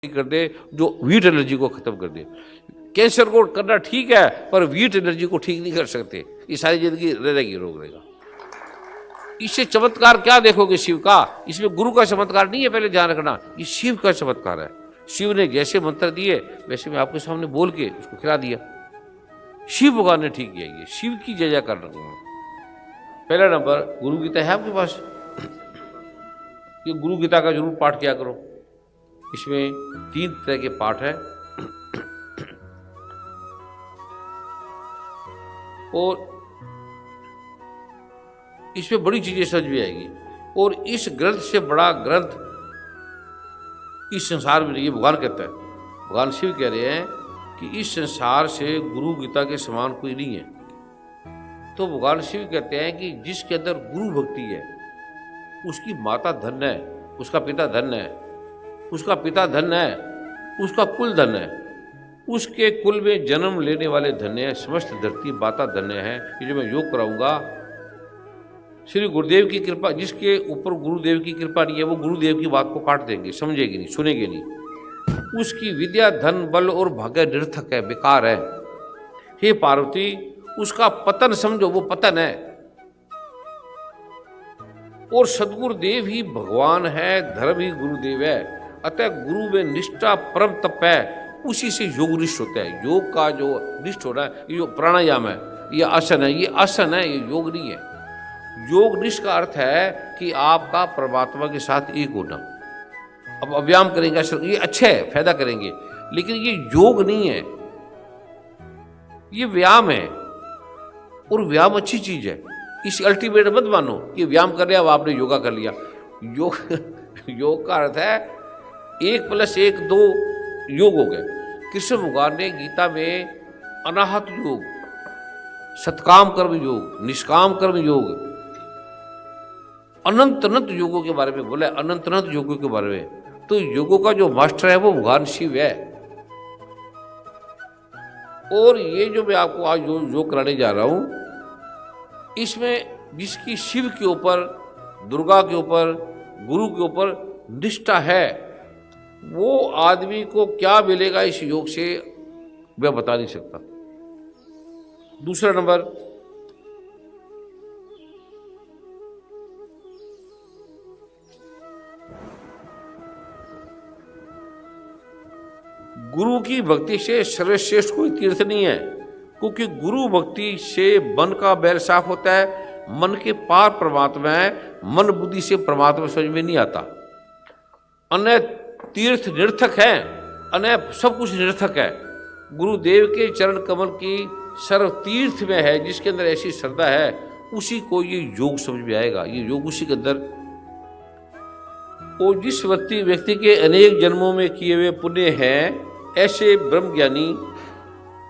कर दे जो wheat energy को खत्म कर दे। कैंसर को करना ठीक है पर वीट एनर्जी को ठीक नहीं कर सकते, ये सारी जिंदगी रहेगी, रोग रहेगा। इससे चमत्कार क्या देखोगे शिव का? इसमें गुरु का चमत्कार नहीं है, पहले ध्यान रखना, ये शिव का चमत्कार है। शिव ने जैसे मंत्र दिए वैसे मैं आपके सामने बोल के उसको खिला दिया। शिव भगवान ने ठीक किया, ये शिव की जय जय कर रहा हूं। पहला नंबर, गुरु गीता है आपके पास? ये गुरु गीता का जरूर पाठ किया करो। इसमें 3 तरह के पाठ है और इसमें बड़ी चीजें समझ भी आएगी। और इस ग्रंथ से बड़ा ग्रंथ इस संसार में नहीं है। भगवान कहता है, भगवान शिव कह रहे हैं कि इस संसार से गुरु गीता के समान कोई नहीं है। तो भगवान शिव कहते हैं कि जिसके अंदर गुरु भक्ति है उसकी माता धन्य है, उसका पिता धन्य है, उसका पिता धन्य है, उसका कुल धन्य है, उसके कुल में जन्म लेने वाले धन्य है, समस्त धरती माता धन्य है। ये जो मैं योग कराऊंगा, श्री गुरुदेव की कृपा, जिसके ऊपर गुरुदेव की कृपा नहीं है वो गुरुदेव की बात को काट देंगे, समझेगी नहीं, सुनेंगे नहीं। उसकी विद्या धन बल और भाग्य निरर्थक है, बेकार है। हे पार्वती, उसका पतन समझो, वो पतन है। और सदगुरुदेव ही भगवान है, धर्म ही गुरुदेव है। अतः गुरु में निष्ठा परम तप है, उसी से योग निष्ठ होता है। योग का जो निष्ठ हो रहा है, ये जो प्राणायाम है, ये आसन है, ये आसन है, ये योग नहीं है। योग निष्ठ का अर्थ है कि आपका परमात्मा के साथ एक होना। अब व्यायाम करेंगे, ये अच्छे है, फायदा करेंगे, लेकिन ये योग नहीं है, ये व्यायाम है। और व्यायाम अच्छी चीज है, इस अल्टीमेट मत मानो कि व्यायाम कर लिया अब आपने योगा कर लिया। योग योग का अर्थ है 1+1 2 योग हो गए। कृष्ण भगवान ने गीता में अनाहत योग, सत्काम कर्म योग, निष्काम कर्म योग, अनंत अनंत योगों के बारे में बोला है, अनंत अनंत योगों के बारे में। तो योगों का जो मास्टर है वो भगवान शिव है। और ये जो मैं आपको आज योग कराने जा रहा हूं, इसमें जिसकी शिव के ऊपर, दुर्गा के ऊपर, गुरु के ऊपर निष्ठा है, वो आदमी को क्या मिलेगा इस योग से मैं बता नहीं सकता। दूसरा नंबर, गुरु की भक्ति से सर्वश्रेष्ठ कोई तीर्थ नहीं है, क्योंकि गुरु भक्ति से मन का बैर साफ होता है, मन के पार परमात्मा है। मन बुद्धि से परमात्मा समझ में नहीं आता। अन्य तीर्थ निरर्थक है, अन्य सब कुछ निरर्थक है। गुरुदेव के चरण कमल की सर्व तीर्थ में है, जिसके अंदर ऐसी श्रद्धा है उसी को ये योग समझ में आएगा। ये योग उसी के अंदर। और जिस व्यक्ति के अनेक जन्मों में किए हुए पुण्य हैं, ऐसे ब्रह्म ज्ञानी,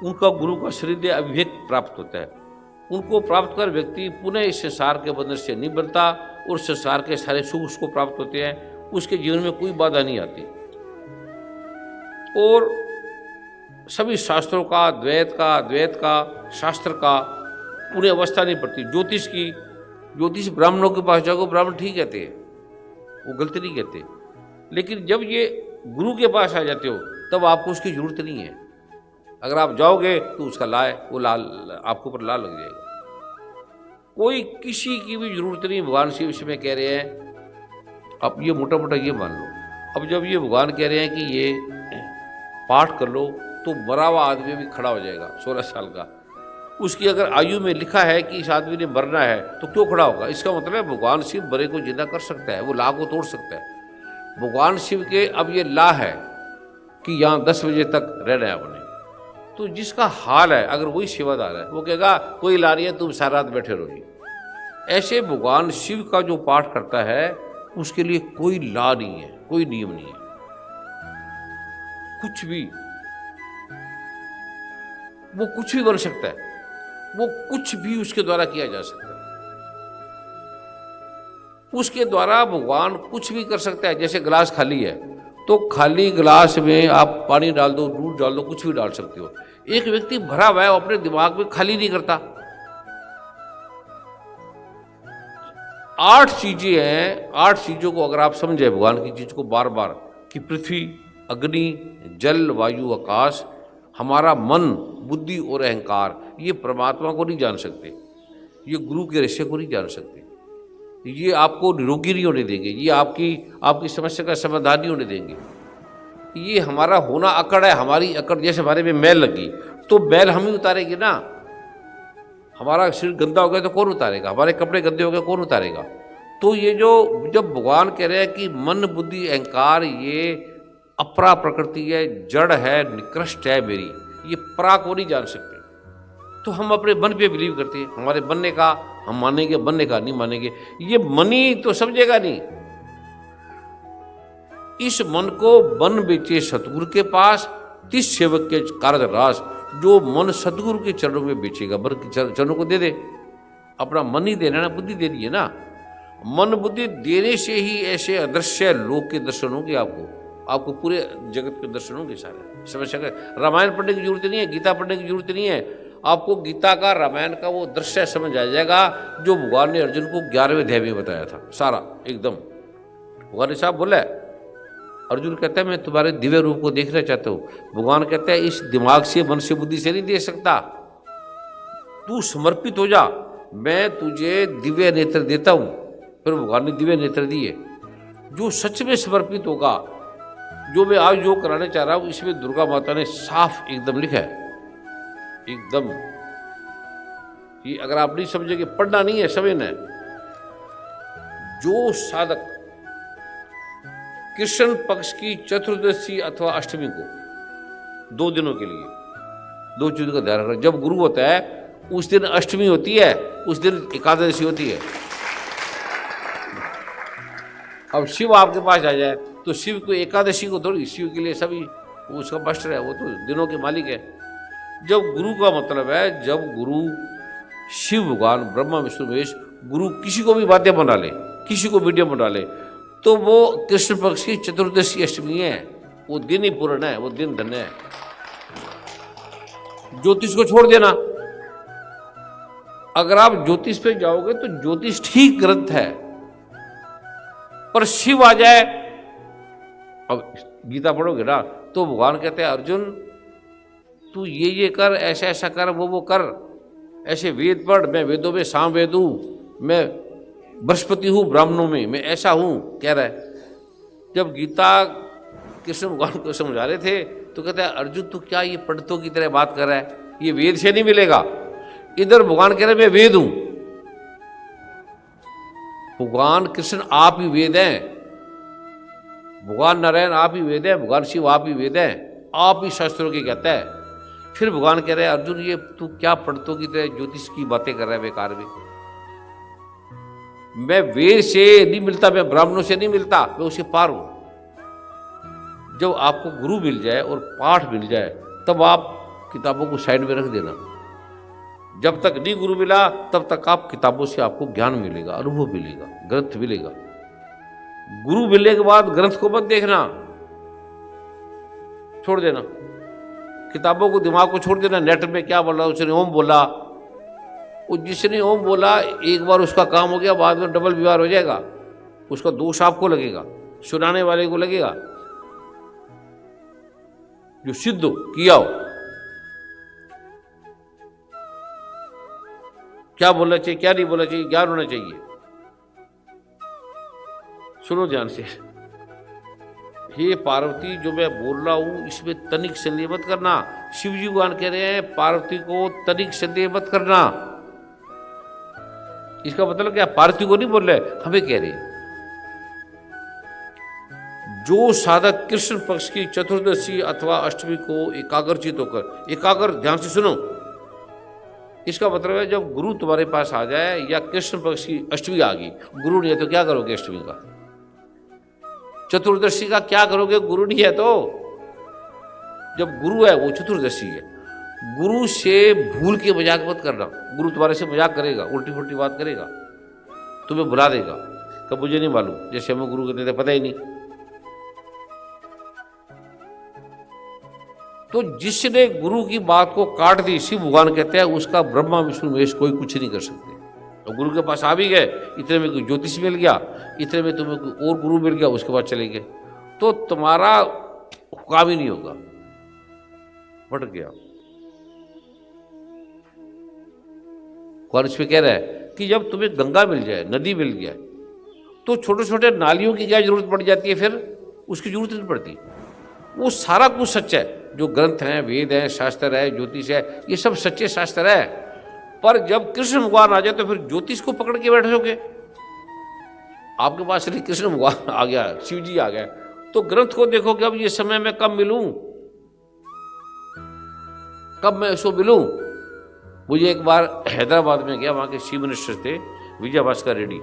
उनका गुरु का शरीर अविवेक प्राप्त होता है। उनको प्राप्त कर व्यक्ति पुनः इस संसार के बंधन से नहीं बनता और संसार के सारे सुख उसको प्राप्त होते हैं। उसके जीवन में कोई बाधा नहीं आती। और सभी शास्त्रों का, द्वैत का, शास्त्र का उन्हें अवस्था नहीं पड़ती। ज्योतिष की, ज्योतिष ब्राह्मणों के पास जाओ, ब्राह्मण ठीक कहते हैं, वो गलती नहीं कहते। लेकिन जब ये गुरु के पास आ जाते हो तब आपको उसकी जरूरत नहीं है। अगर आप जाओगे तो उसका वो लाल आपके ऊपर लाल लग जाएगा। कोई किसी की भी जरूरत नहीं। भगवान शिव में कह रहे हैं, अब ये मोटा मोटा ये मान लो, अब जब ये भगवान कह रहे हैं कि ये पाठ कर लो, तो मरा हुआ आदमी भी खड़ा हो जाएगा 16 साल का। उसकी अगर आयु में लिखा है कि इस आदमी ने मरना है तो क्यों खड़ा होगा? इसका मतलब है भगवान शिव मरे को जिंदा कर सकता है, वो ला को तोड़ सकता है। भगवान शिव के अब ये ला है कि यहाँ 10 बजे तक रहना है आपने। तो जिसका हाल है, अगर वही सेवादार है, वो कहेगा कोई ला नहीं है, तुम सारा रात बैठे रहो जी। ऐसे भगवान शिव का जो पाठ करता है उसके लिए कोई ला नहीं है, कोई नियम नहीं है, कुछ भी, वो कुछ भी बन सकता है, वो कुछ भी उसके द्वारा किया जा सकता है। उसके द्वारा भगवान कुछ भी कर सकता है। जैसे गिलास खाली है तो खाली गिलास में आप पानी डाल दो, दूध डाल दो, कुछ भी डाल सकते हो। एक व्यक्ति भरा हुआ है, अपने दिमाग में खाली नहीं करता। 8 चीजें हैं, 8 चीजों को अगर आप समझे भगवान की चीज को बार बार, कि पृथ्वी अग्नि, जल, वायु, आकाश, हमारा मन, बुद्धि और अहंकार, ये परमात्मा को नहीं जान सकते, ये गुरु के रहस्य को नहीं जान सकते, ये आपको निरोगी नहीं होने देंगे, ये आपकी समस्या का समाधान नहीं होने देंगे। ये हमारा होना अकड़ है, हमारी अकड़, जैसे हमारे में मैल लगी तो मैल हम ही उतारेंगे ना। हमारा शरीर गंदा हो गया तो कौन उतारेगा, हमारे कपड़े गंदे हो गए कौन उतारेगा। तो ये जो जब भगवान कह रहे हैं कि मन, बुद्धि, अहंकार ये अपरा प्रकृति है, जड़ है, निकृष्ट है मेरी, ये परा को नहीं जान सकते। तो हम अपने मन पे बिलीव करते हैं, हमारे बनने का हम मानेंगे, बनने का नहीं मानेंगे। ये मनी तो समझेगा नहीं। इस मन को बन बेचे सतगुरु के पास, 30 सेवक के कार्य रास। जो मन सतगुरु के चरणों में बेचेगा, मन के चरणों को दे दे, अपना मन ही देना ना, बुद्धि देनी है ना। मन बुद्धि देने से ही ऐसे अदृश्य लोक के दर्शन होंगे, आपको पूरे जगत के दर्शन होंगे सारे। समस्या का रामायण पढ़ने की जरूरत नहीं है, गीता पढ़ने की जरूरत नहीं है। आपको गीता का, रामायण का वो दृश्य समझ आ जाएगा जो भगवान ने अर्जुन को 11वें अध्याय में बताया था, सारा एकदम। भगवान ने साहब बोला, अर्जुन कहता है मैं तुम्हारे दिव्य रूप को देखना चाहता हूँ। भगवान कहता है इस दिमाग से, मन से, बुद्धि से नहीं दे सकता, तू समर्पित हो जा, मैं तुझे दिव्य नेत्र देता हूँ। फिर भगवान ने दिव्य नेत्र दिए। जो सच में समर्पित होगा, जो मैं आज जो कराने चाह रहा हूँ, इसमें दुर्गा माता ने साफ एकदम लिखा है, एकदम। ये अगर आप नहीं समझेंगे, पढ़ना नहीं है, समझना है। जो साधक कृष्ण पक्ष की चतुर्दशी अथवा अष्टमी को 2 दिनों के लिए 2 चीजों का ध्यान रखना। जब गुरु होता है उस दिन अष्टमी होती है, उस दिन एकादशी होती है। अब शिव आपके पास आ जाए तो शिव को एकादशी को थोड़ी, शिव के लिए सभी उसका मास्टर है, वो तो दिनों के मालिक है। जब गुरु का मतलब है, जब गुरु शिव भगवान ब्रह्मा विष्णु महेश, गुरु किसी को भी वाद्य बना ले, किसी को मीडियम बना ले, तो वो कृष्ण पक्ष की चतुर्दशी अष्टमी है, वो दिन ही पूर्ण है, वो दिन धन्य है। ज्योतिष को छोड़ देना। अगर आप ज्योतिष पे जाओगे तो ज्योतिष ठीक ग्रंथ है, पर शिव आ जाए, अब गीता पढ़ोगे ना तो भगवान कहते हैं अर्जुन तू ये कर, ऐसा ऐसा कर, वो कर, ऐसे वेद पढ़, मैं वेदों में साम वेद हूं, मैं बृहस्पति हूं ब्राह्मणों में, मैं ऐसा हूं, कह रहा है। जब गीता कृष्ण भगवान को समझा रहे थे तो कहते हैं अर्जुन तू क्या ये पंडितों की तरह बात कर रहा है, ये वेद से नहीं मिलेगा। इधर भगवान कह रहे मैं वेद हूं। भगवान कृष्ण आप ही वेद हैं, भगवान नारायण आप ही वेद है, भगवान शिव आप ही वेद है, आप ही शास्त्रों की कहता है। फिर भगवान कह रहे हैं अर्जुन ये तू क्या पंडितों की तरह ज्योतिष की बातें कर रहा है बेकार में। मैं वेद से नहीं मिलता, मैं ब्राह्मणों से नहीं मिलता, मैं उसे पार हूं। जब आपको गुरु मिल जाए और पाठ मिल जाए तब आप किताबों को साइड में रख देना। जब तक नहीं गुरु मिला तब तक आप किताबों से आपको ज्ञान मिलेगा, अनुभव मिलेगा, ग्रंथ मिलेगा। गुरु मिलने के बाद ग्रंथ को मत देखना, छोड़ देना। किताबों को, दिमाग को छोड़ देना। नेट में क्या बोला, उसने ओम बोला, वो जिसने ओम बोला एक बार उसका काम हो गया, बाद में डबल व्यवहार हो जाएगा, उसका दोष आपको लगेगा, सुनाने वाले को लगेगा। जो सिद्ध हो किया हो, क्या बोलना चाहिए क्या नहीं बोलना चाहिए, ज्ञान होना चाहिए। सुनो ध्यान से, हे पार्वती जो मैं बोल रहा हूं इसमें तनिक संदेह मत करना। शिव जी भगवान कह रहे हैं पार्वती को तनिक संदेह मत करना। इसका मतलब क्या, पार्वती को नहीं बोल रहे, हमें कह रहे हैं। जो साधक कृष्ण पक्ष की चतुर्दशी अथवा अष्टमी को एकाग्रचित होकर, एकाग्र ध्यान से सुनो, इसका मतलब है जब गुरु तुम्हारे पास आ जाए या कृष्ण पक्ष की अष्टमी आ गई, गुरु नहीं है तो क्या करोगे अष्टमी का, चतुर्दशी का क्या करोगे, गुरु नहीं है तो। जब गुरु है वो चतुर्दशी है। गुरु से भूल के मजाक मत करना। गुरु तुम्हारे से मजाक करेगा, उल्टी फुल्टी बात करेगा, तुम्हें बुला देगा, कब मुझे नहीं मालूम, जैसे हमें गुरु कहते थे पता ही नहीं। तो जिसने गुरु की बात को काट दी, शिव भगवान कहते हैं उसका ब्रह्मा विष्णु महेश कोई कुछ नहीं कर सकते। तो गुरु के पास आ भी गए, इतने में कोई ज्योतिष मिल गया, इतने में तुम्हें कोई और गुरु मिल गया, उसके बाद चले गए, तो तुम्हारा काम ही नहीं होगा, भटक गया। कौन इस पे कह रहा है कि जब तुम्हें गंगा मिल जाए, नदी मिल जाए, तो छोटे छोटे नालियों की क्या जरूरत पड़ जाती है, फिर उसकी जरूरत नहीं पड़ती। वो सारा कुछ सच है, जो ग्रंथ हैं, वेद हैं, शास्त्र है, ज्योतिष है, ये सब सच्चे शास्त्र है। पर जब कृष्ण भगवान आ जाए तो फिर ज्योतिष को पकड़ के बैठोगे। आपके पास श्री कृष्ण भगवान आ गया, शिव जी आ गए, तो ग्रंथ को देखोगे अब ये समय में कब मिलूं, कब मैं इसको मिलूं। मुझे एक बार हैदराबाद में गया, वहाँ के चीफ मिनिस्टर थे विजय भास्कर रेड्डी,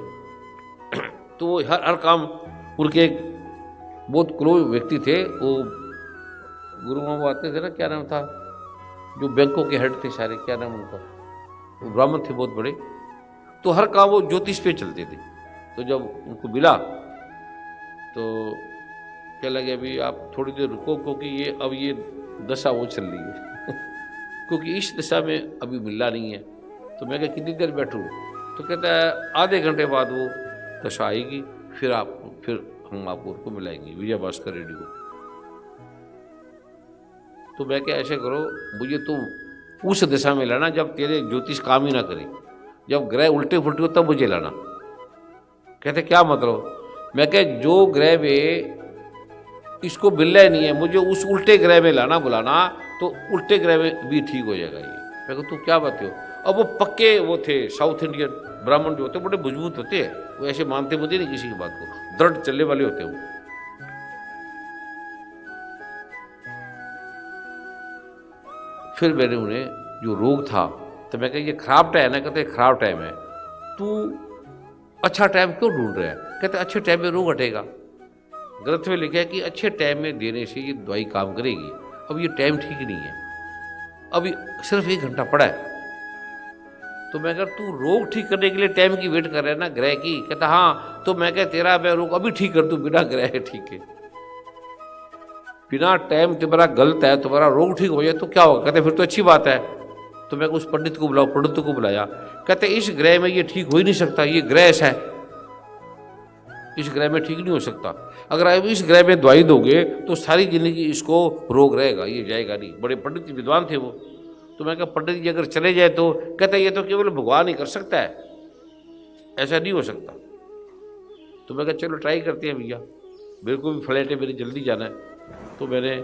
तो वो हर काम, उनके एक बहुत क्लोज व्यक्ति थे, वो गुरु मामा आते थे ना, क्या नाम था, जो बैंकों के हेड थे सारे, क्या नाम उनका, वो ब्राह्मण थे बहुत बड़े, तो हर काम वो ज्योतिष पे चलते थे। तो जब उनको मिला तो क्या लगे, अभी आप थोड़ी देर रुको, क्योंकि ये अब ये दशा वो चल रही है क्योंकि इस दशा में अभी मिलना नहीं है। तो मैं क्या कितनी देर बैठूँ, तो कहता है आधे घंटे बाद वो दशा आएगी, फिर हम आपको उनको मिलाएंगे, विजय भास्कर रेड्डी को। तो मैं क्या, ऐसे करो, मुझे तुम उस दिशा में लाना जब तेरे ज्योतिष काम ही ना करे, जब ग्रह उल्टे फुलटे हो तब मुझे लाना। कहते क्या मतलब, मैं क्या जो ग्रह में इसको मिलना ही नहीं है, मुझे उस उल्टे ग्रह में लाना, बुलाना, तो उल्टे ग्रह में भी ठीक हो जाएगा ये। मैं कहूँ तू क्या बात हो। अब वो पक्के वो थे साउथ इंडियन ब्राह्मण जो होते बड़े मजबूत होते हैं, वो ऐसे मानते मुझे नहीं किसी की बात को, दृढ़ चलने वाले होते हैं वो। फिर मैंने उन्हें जो रोग था, तो मैं कहा ये खराब टाइम है, कहते खराब टाइम है, तू अच्छा टाइम क्यों ढूंढ रहा है। कहते अच्छे टाइम में रोग हटेगा। ग्रंथ में लिखा है कि अच्छे टाइम में देने से ये दवाई काम करेगी। अब ये टाइम ठीक नहीं है, अभी सिर्फ 1 घंटा पड़ा है। तो मैं कहा तू रोग ठीक करने के लिए टाइम की वेट कर रहा है ना, ग्रह की। कहता हाँ। तो मैं कहा तेरा मैं रोग अभी ठीक कर दूं बिना ग्रह ठीक है, बिना टाइम तुम्हारा गलत है, तुम्हारा रोग ठीक हो जाए तो क्या होगा। कहते फिर तो अच्छी बात है। तो मैं उस पंडित को बुलाओ, पंडित को बुलाया। कहते इस ग्रह में ये ठीक हो ही नहीं सकता, ये ग्रह ऐसा है, इस ग्रह में ठीक नहीं हो सकता। अगर आप इस ग्रह में दवाई दोगे तो सारी जिंदगी इसको रोग रहेगा, ये जाएगा नहीं। बड़े पंडित विद्वान थे वो। तो मैं कहा पंडित जी अगर चले जाए तो। कहता ये तो केवल भगवान ही कर सकता है, ऐसा नहीं हो सकता। तो मैं कहा चलो ट्राई करते हैं भैया, मेरे को भी फ्लाइट है, मेरे जल्दी जाना है। तो मैंने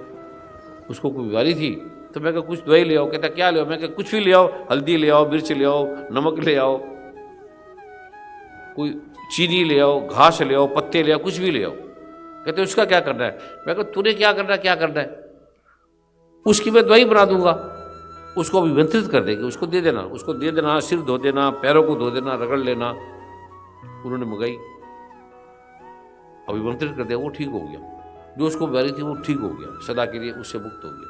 उसको कोई बीमारी थी, तो मैं कहा कुछ दवाई ले आओ। कहता क्या ले आओ। मैं कहा कुछ भी ले आओ, हल्दी ले आओ, मिर्च ले आओ, नमक ले आओ, कोई चीनी ले आओ, घास ले आओ, पत्ते ले आओ, कुछ भी ले आओ। कहते उसका क्या करना है। मैं कहा तूने क्या करना है, क्या करना है। उसकी मैं दवाई बना दूंगा, उसको अभिमंत्रित कर देंगे, उसको दे देना, उसको दे देना, सिर धो देना, पैरों को धो देना, रगड़ लेना। उन्होंने मंगाई, अभिमंत्रित कर दिया, वो ठीक हो गया। जो उसको बीमारी थी वो ठीक हो गया, सदा के लिए उससे मुक्त हो गया।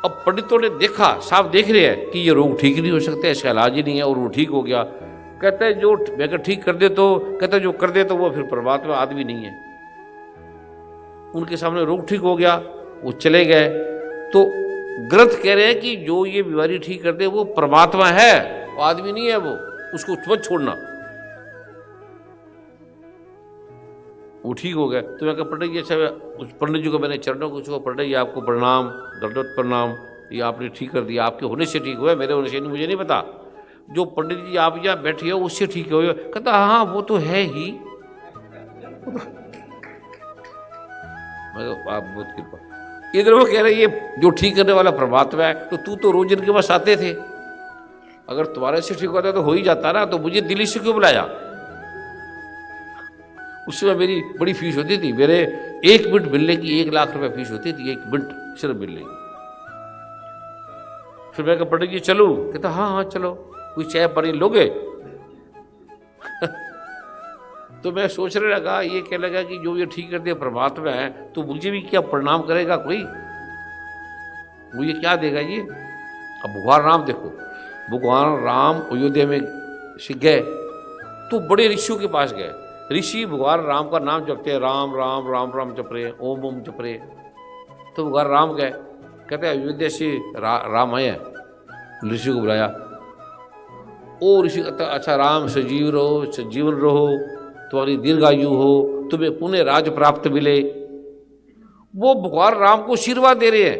अब पंडितों ने देखा, साफ देख रहे हैं कि ये रोग ठीक नहीं हो सकता, इसका इलाज ही नहीं है, और वो ठीक हो गया। कहते हैं जो मैं कहा ठीक कर दे तो। कहते जो कर दे तो वो फिर परमात्मा आदमी नहीं है। उनके सामने रोग ठीक हो गया, वो चले गए। तो ग्रंथ कह रहे हैं कि जो ये बीमारी ठीक कर दे वो परमात्मा है, वो आदमी नहीं है, वो उसको मत छोड़ना, वो ठीक हो गया। तो मैं कहा पंडित जी अच्छा, उस पंडित जी को मैंने चरणों को छुआ, पंडित जी आपको प्रणाम, दंडवत प्रणाम, ये आपने ठीक कर दिया, आपके होने से ठीक हुआ, मेरे होने से नहीं, मुझे नहीं पता। जो पंडित जी आप यहाँ बैठे हो उससे ठीक हो। कहता हाँ वो तो है ही। आप बहुत कृपा। इधर वो कह रहे ये जो ठीक करने वाला परमात्मा है, तो तू तो रोज इनके पास आते थे, अगर तुम्हारे से ठीक होता तो हो ही जाता ना, तो मुझे दिल्ली से क्यों बुलाया। उस समय मेरी बड़ी फीस होती थी, मेरे 1 मिनट मिलने की 1 लाख रुपए फीस होती थी, 1 मिनट सिर्फ मिलने की। फिर मैं कहा पंडित जी चलूं। कहता हाँ हाँ चलो, कोई चाय पानी लोगे। तो मैं सोचने लगा, ये कह लगा कि जो ये ठीक कर दिया परमात्मा है, तो मुझे भी क्या प्रणाम करेगा कोई, मुझे क्या देगा ये। अब भगवान राम देखो, भगवान राम अयोध्या में गए तो बड़े ऋषियों के पास गए। ऋषि भगवान राम का नाम जपते हैं, राम राम राम राम जप रहे, ओम ओम जप रहे। तो भगवान राम गए, कहते अयोध्या से राम आए, ऋषि को बुलाया। ओ ऋषि कहता अच्छा राम सजीव रहो, सजीवन रहो, तुम्हारी दीर्घायु हो, तुम्हें पुण्य राज प्राप्त मिले। वो भगवान राम को आशीर्वाद दे रहे हैं।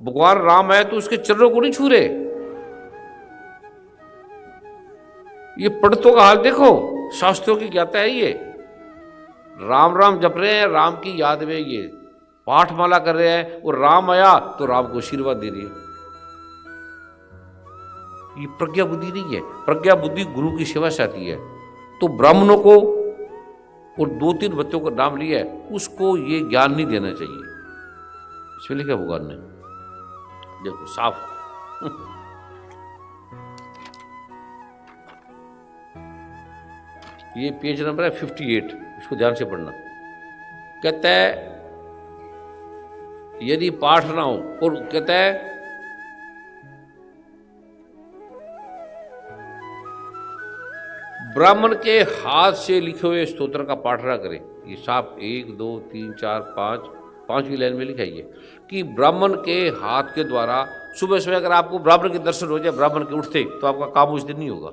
भगवान राम है तो उसके चरणों को नहीं छू रहे। ये पंडितों का हाल देखो, शास्त्रों की ज्ञाता है ये। राम राम जप रहे हैं, राम की याद में ये पाठमाला कर रहे हैं, और राम आया तो राम को आशीर्वाद दे रही है। ये प्रज्ञा बुद्धि नहीं है। प्रज्ञा बुद्धि गुरु की सेवा से आती है। तो ब्राह्मणों को और 2-3 बच्चों का नाम लिया है, उसको ये ज्ञान नहीं देना चाहिए। इसमें लिखा भगवान ने, देखो साफ। ये पेज नंबर है 58, इसको ध्यान से पढ़ना। कहता है यदि पाठ ना हो, और कहता है ब्राह्मण के हाथ से लिखे हुए स्तोत्र का पाठ ना करें। ये साफ 1 2 3 4 5 5वीं लाइन में लिखा है कि ब्राह्मण के हाथ के द्वारा सुबह सुबह अगर आपको ब्राह्मण के दर्शन हो जाए, ब्राह्मण के उठते, तो आपका काम उस दिन नहीं होगा।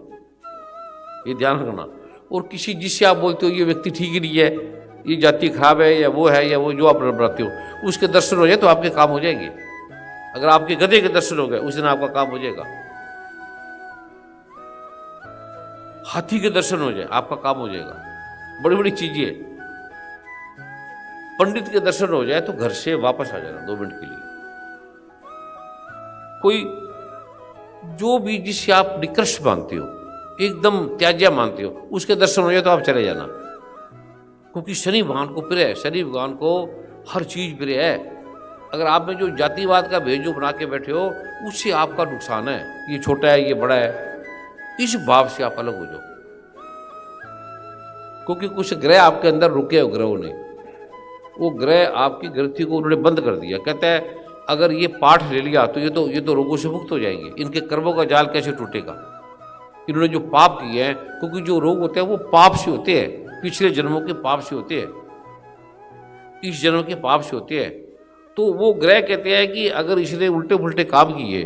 ये ध्यान रखना। और किसी जिससे आप बोलते हो ये व्यक्ति ठीक ही नहीं है, ये जाति खराब है, या वो है, या वो जो आप बनाते हो, उसके दर्शन हो जाए तो आपके काम हो जाएंगे। अगर आपके गधे के दर्शन हो गए, उस दिन आपका काम हो जाएगा। हाथी के दर्शन हो जाए, आपका काम हो जाएगा। बड़ी बड़ी चीजें। पंडित के दर्शन हो जाए तो घर से वापस आ जाना 2 मिनट के लिए। कोई जो भी जिससे आप निकृष्ट मानते हो, एकदम त्याज्य मानते हो, उसके दर्शन हो जाए तो आप चले जाना। क्योंकि शनि भगवान को प्रिय है, शनि भगवान को हर चीज प्रिय है। अगर आप में जो जातिवाद का भेद जो बना के बैठे हो, उससे आपका नुकसान है। ये छोटा है, ये बड़ा है, इस भाव से आप अलग हो जाओ। क्योंकि कुछ ग्रह आपके अंदर रुके हो, ग्रहों ने, वो ग्रह आपकी ग्रंथि को उन्होंने बंद कर दिया। कहता है अगर ये पाठ ले लिया तो ये तो रोगों से मुक्त हो जाएंगे। इनके कर्मों का जाल कैसे टूटेगा? इन्होंने जो पाप किए हैं, क्योंकि जो रोग होते हैं वो पाप से होते हैं, पिछले जन्मों के पाप से होते हैं, इस जन्म के पाप से होते हैं। तो वो ग्रह कहते हैं कि अगर इसने उल्टे पुल्टे काम किए,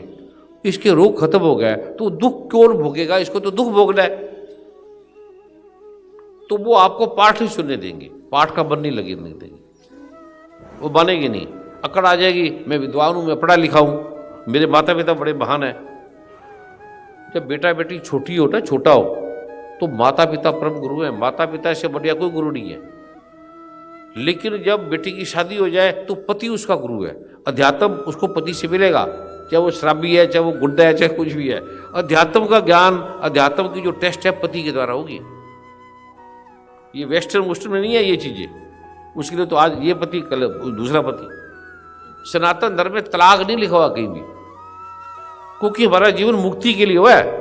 इसके रोग खत्म हो गए, तो दुख कौन भोगेगा? इसको तो दुख भोगना है। तो वो आपको पाठ ही सुनने देंगे, पाठ का मन नहीं लगने देंगे, वो बनेगी नहीं। अकड़ आ जाएगी, मैं विद्वान हूं, मैं पढ़ा लिखा हूं, मेरे माता पिता बड़े महान है। जब बेटा बेटी छोटी हो ना, छोटा हो, तो माता पिता परम गुरु है। माता पिता से बढ़िया कोई गुरु नहीं है। लेकिन जब बेटी की शादी हो जाए तो पति उसका गुरु है। अध्यात्म उसको पति से मिलेगा, चाहे वो शराबी है, चाहे वो गुड्डा है, चाहे कुछ भी है। अध्यात्म का ज्ञान, अध्यात्म की जो टेस्ट है, पति के द्वारा होगी। ये वेस्टर्न में नहीं है ये चीजें। उसके लिए तो आज ये पति, कल दूसरा पति। सनातन धर्म में तलाक नहीं लिखा हुआ कहीं भी, क्योंकि हमारा जीवन मुक्ति के लिए हुआ है।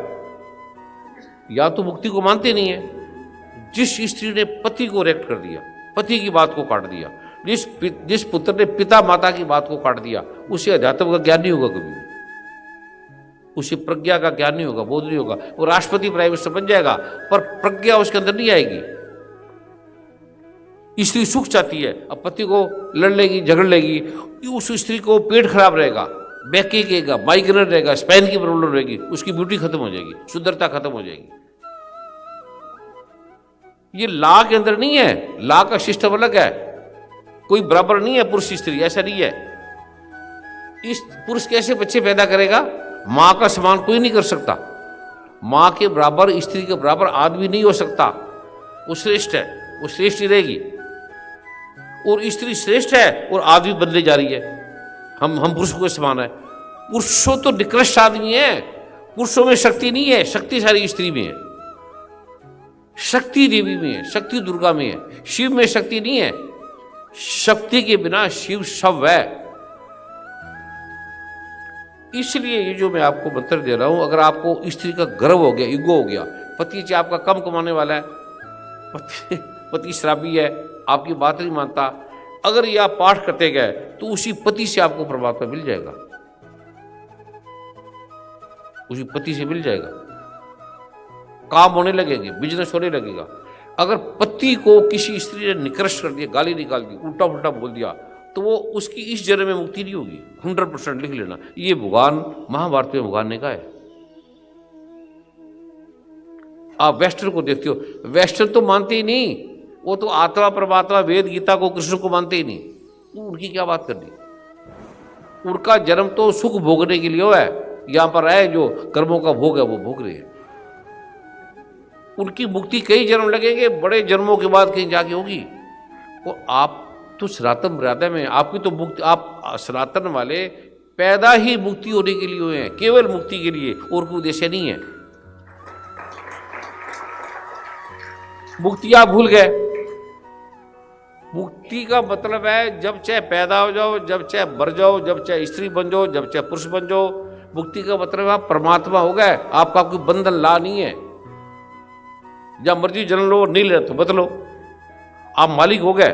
या तो मुक्ति को मानते नहीं है। जिस स्त्री ने पति को रिजेक्ट कर दिया, पति की बात को काट दिया, जिस पुत्र ने पिता माता की बात को काट दिया, उसे अध्यात्म का ज्ञान नहीं होगा कभी, उसे प्रज्ञा का ज्ञान नहीं होगा, बोध नहीं होगा। वो राष्ट्रपति प्राइम मिनिस्टर बन जाएगा, पर प्रज्ञा उसके अंदर नहीं आएगी। स्त्री सुख चाहती है, अब पति को लड़ लेगी, झगड़ लेगी, उस स्त्री को पेट खराब रहेगा, बैक रहेगा, माइग्रेन रहेगा, स्पाइन की प्रॉब्लम रहेगी, उसकी ब्यूटी खत्म हो जाएगी, सुंदरता खत्म हो जाएगी। ये लॉ के अंदर नहीं है। लॉ का सिस्टम अलग है। कोई बराबर नहीं है पुरुष स्त्री, ऐसा नहीं है। इस पुरुष कैसे बच्चे पैदा करेगा? मां का समान कोई नहीं कर सकता। मां के बराबर, स्त्री के बराबर आदमी नहीं हो सकता। वो श्रेष्ठ है, वो श्रेष्ठ ही रहेगी। और स्त्री श्रेष्ठ है और आदमी बदले जा रही है। हम पुरुषों के समान है। पुरुषों तो निकृष्ट आदमी है। पुरुषों में शक्ति नहीं है, शक्ति सारी स्त्री में है। शक्ति देवी में है, शक्ति दुर्गा में है। शिव में शक्ति नहीं है। शक्ति के बिना शिव शव है। इसलिए ये जो मैं आपको मंत्र दे रहा हूं, अगर आपको स्त्री का गर्व हो गया, ईगो हो गया, पति से आपका कम कमाने वाला है, पति शराबी है, आपकी बात नहीं मानता, अगर ये आप पाठ करते गए तो उसी पति से आपको परमात्मा मिल जाएगा, उसी पति से मिल जाएगा। काम होने लगेंगे, बिजनेस होने लगेगा। अगर पति को किसी स्त्री ने निकृष्ट कर दिया, गाली निकाल दी, उल्टा पुल्टा बोल दिया, तो वो उसकी इस जन्म में मुक्ति नहीं होगी। 100% लिख लेना। ये भगवान महाभारत में भगवान ने कहा है। आप वेस्टर्न को देखते हो, वेस्टर्न तो मानते ही नहीं। वो तो आत्मा परमात्मा वेद गीता को, कृष्ण को मानते ही नहीं। उनकी क्या बात करनी। उनका जन्म तो सुख भोगने के लिए हुआ है, यहां पर आए जो कर्मों का भोग है वो भोग रहे हैं। उनकी मुक्ति कई जन्म लगेंगे, बड़े जन्मों के बाद कहीं जाके होगी। वो आप तो सनातन मर्यादा में, आपकी तो मुक्ति, आप सनातन वाले पैदा ही मुक्ति होने के लिए हुए हैं, केवल मुक्ति के लिए, और कोई उद्देश्य नहीं है। मुक्ति आप भूल गए। मुक्ति का मतलब है जब चाहे पैदा हो जाओ, जब चाहे मर जाओ, जब चाहे स्त्री बन जाओ, जब चाहे पुरुष बन जाओ। मुक्ति का मतलब है आप परमात्मा हो गए, आपका कोई बंधन ला नहीं है। जब मर्जी जन्म लो, नहीं ले तो बदलो, आप मालिक हो गए।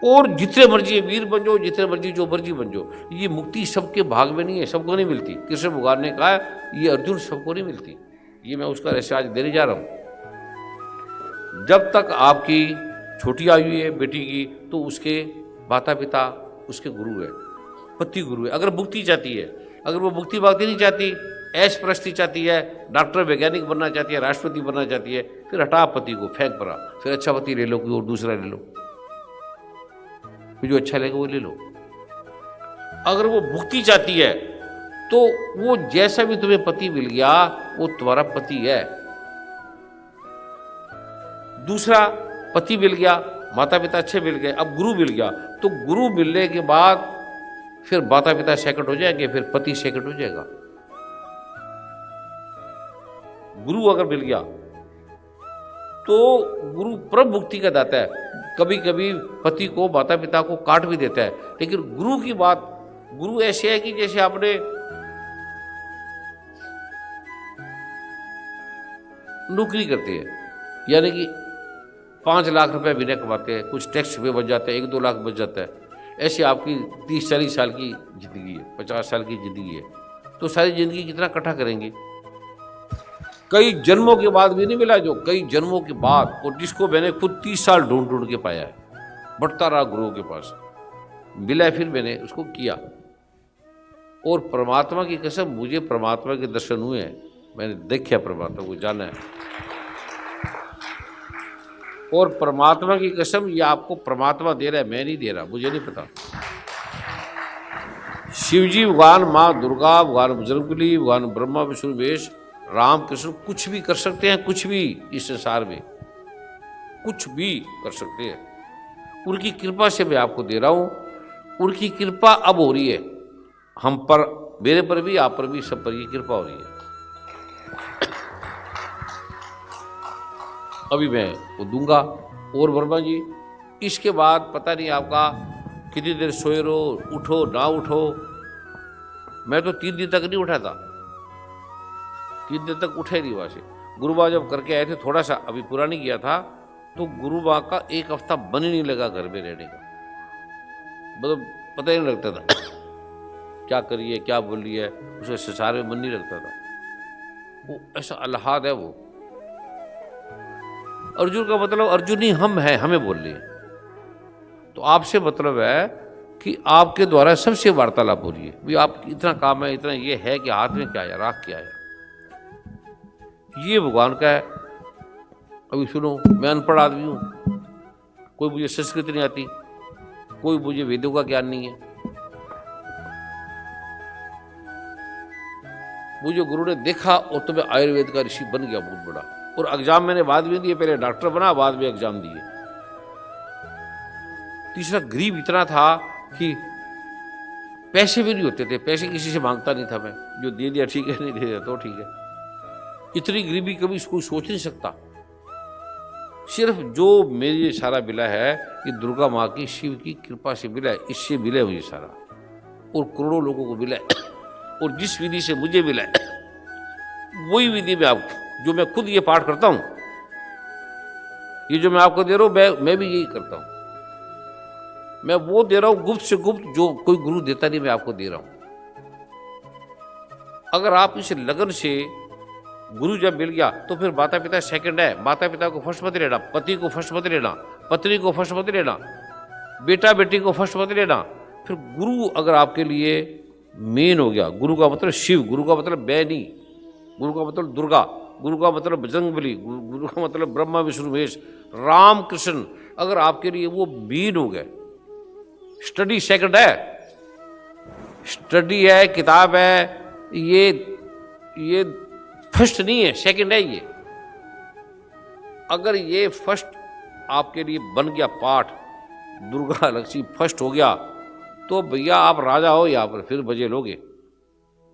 और जितने मर्जी वीर बन जाओ, जितने मर्जी जो मर्जी बन जाओ। ये मुक्ति सबके भाग में नहीं है, सबको नहीं मिलती। कृष्ण भगवान ने कहा ये अर्जुन सबको नहीं मिलती। ये मैं उसका रहस्य आज देने जा रहा हूं। जब तक आपकी छोटी आयु है बेटी की, तो उसके माता पिता उसके गुरु है, पति गुरु है। अगर मुक्ति चाहती है, अगर वो मुक्ति भागती नहीं चाहती, ऐश प्रस्ती चाहती है, डॉक्टर वैज्ञानिक बनना चाहती है, राष्ट्रपति बनना चाहती है, फिर हटा पति को, फेंक पड़ा, फिर अच्छा पति ले लो, कोई और दूसरा ले लो, फिर जो अच्छा लगेगा वो ले लो। अगर वो मुक्ति चाहती है तो वो जैसा भी तुम्हें पति मिल गया वो तुम्हारा पति है। दूसरा पति मिल गया, माता पिता अच्छे मिल गए, अब गुरु मिल गया, तो गुरु मिलने के बाद फिर माता पिता सेकंड हो जाएंगे, फिर पति सेकंड हो जाएगा। गुरु अगर मिल गया तो गुरु परम मुक्ति का दाता है। कभी कभी पति को, माता पिता को काट भी देता है, लेकिन गुरु की बात, गुरु ऐसे है कि जैसे आपने नौकरी करते हैं, यानी कि 5 लाख रुपए महीने कमाते हैं, कुछ टैक्स पे बच जाता है, 1-2 लाख बच जाता है। ऐसे आपकी 30-40 साल की जिंदगी है, 50 साल की जिंदगी है, तो सारी जिंदगी कितना इकट्ठा करेंगे। कई जन्मों के बाद भी नहीं मिला, जो कई जन्मों के बाद, और जिसको मैंने खुद 30 साल ढूंढ ढूंढ के पाया है, बढ़ता रहा गुरुओं के पास, मिला, फिर मैंने उसको किया। और परमात्मा की कसम, मुझे परमात्मा के दर्शन हुए हैं, मैंने देखा परमात्मा को, जाना है। और परमात्मा की कसम, ये आपको परमात्मा दे रहा है, मैं नहीं दे रहा, मुझे नहीं पता। शिवजी भगवान, माँ दुर्गा, भगवान बजरंगबली, भगवान ब्रह्मा विष्णु महेश, राम कृष्ण कुछ भी कर सकते हैं, कुछ भी इस संसार में कुछ भी कर सकते हैं। उनकी कृपा से मैं आपको दे रहा हूं। उनकी कृपा अब हो रही है हम पर, मेरे पर भी, आप पर भी, सब पर ये कृपा हो रही है। अभी मैं वो दूंगा। और वर्मा जी, इसके बाद पता नहीं आपका कितनी देर सोए रहो, उठो ना उठो। मैं तो 3 दिन तक नहीं उठा था, 3 दिन तक उठे नहीं वहाँ से। गुरुबा जब करके आए थे, थोड़ा सा अभी पूरा नहीं किया था, तो गुरुबा का 1 हफ्ता मन ही नहीं लगा घर में रहने का, मतलब पता ही नहीं लगता था क्या करिए, क्या बोलिए, उसे संसार में मन नहीं लगता था। वो ऐसा अल्लाहाद है वो। अर्जुन का मतलब अर्जुन ही हम हैं, हमें बोल रहे हैं। तो आपसे मतलब है कि आपके द्वारा सबसे वार्तालाप हो रही है। भी आप इतना काम है, इतना ये है कि हाथ में क्या है, राख क्या है, ये भगवान का है। अभी सुनो, मैं अनपढ़ आदमी हूँ, कोई मुझे संस्कृत नहीं आती, कोई मुझे वेदों का ज्ञान नहीं है। मुझे गुरु ने देखा और तो मैं आयुर्वेद का ऋषि बन गया बहुत बड़ा। और एग्जाम मैंने बाद में दिए, पहले डॉक्टर बना, बाद में एग्जाम दिए। तीसरा, गरीब इतना था कि पैसे भी नहीं होते थे, पैसे किसी से मांगता नहीं था मैं, जो दे दिया ठीक है, नहीं दे दिया तो ठीक है। इतनी गरीबी कभी कोई सोच नहीं सकता। सिर्फ जो मेरे सारा मिला है कि दुर्गा माँ की, शिव की कृपा से मिला है, इससे मिला है मुझे सारा, और करोड़ों लोगों को मिला है। और जिस विधि से मुझे मिला है वही विधि में आपको, जो मैं खुद ये पाठ करता हूं, ये जो मैं आपको दे रहा हूं, मैं भी यही करता हूं। मैं वो दे रहा हूं गुप्त से गुप्त, जो कोई गुरु देता नहीं, मैं आपको दे रहा हूं। अगर आप इस लगन से, गुरु जब मिल गया तो फिर माता पिता सेकंड है। माता पिता को फर्स्ट मत लेना, पति को फर्स्ट मत लेना, पत्नी को फर्स्ट मत लेना, बेटा बेटी को फर्स्ट मत लेना। फिर गुरु अगर आपके लिए मेन हो गया, गुरु का मतलब शिव, गुरु का मतलब मैं नहीं, गुरु का मतलब दुर्गा, गुरु का मतलब बजरंगबली, गुरु का मतलब ब्रह्मा विष्णु महेश, राम कृष्ण, अगर आपके लिए वो मेन हो गए, स्टडी सेकंड है, स्टडी है, किताब है, ये फर्स्ट नहीं है, सेकंड है ये। अगर ये फर्स्ट आपके लिए बन गया पाठ, दुर्गा लक्ष्मी फर्स्ट हो गया, तो भैया आप राजा हो यहाँ पर, फिर बजे लोगे।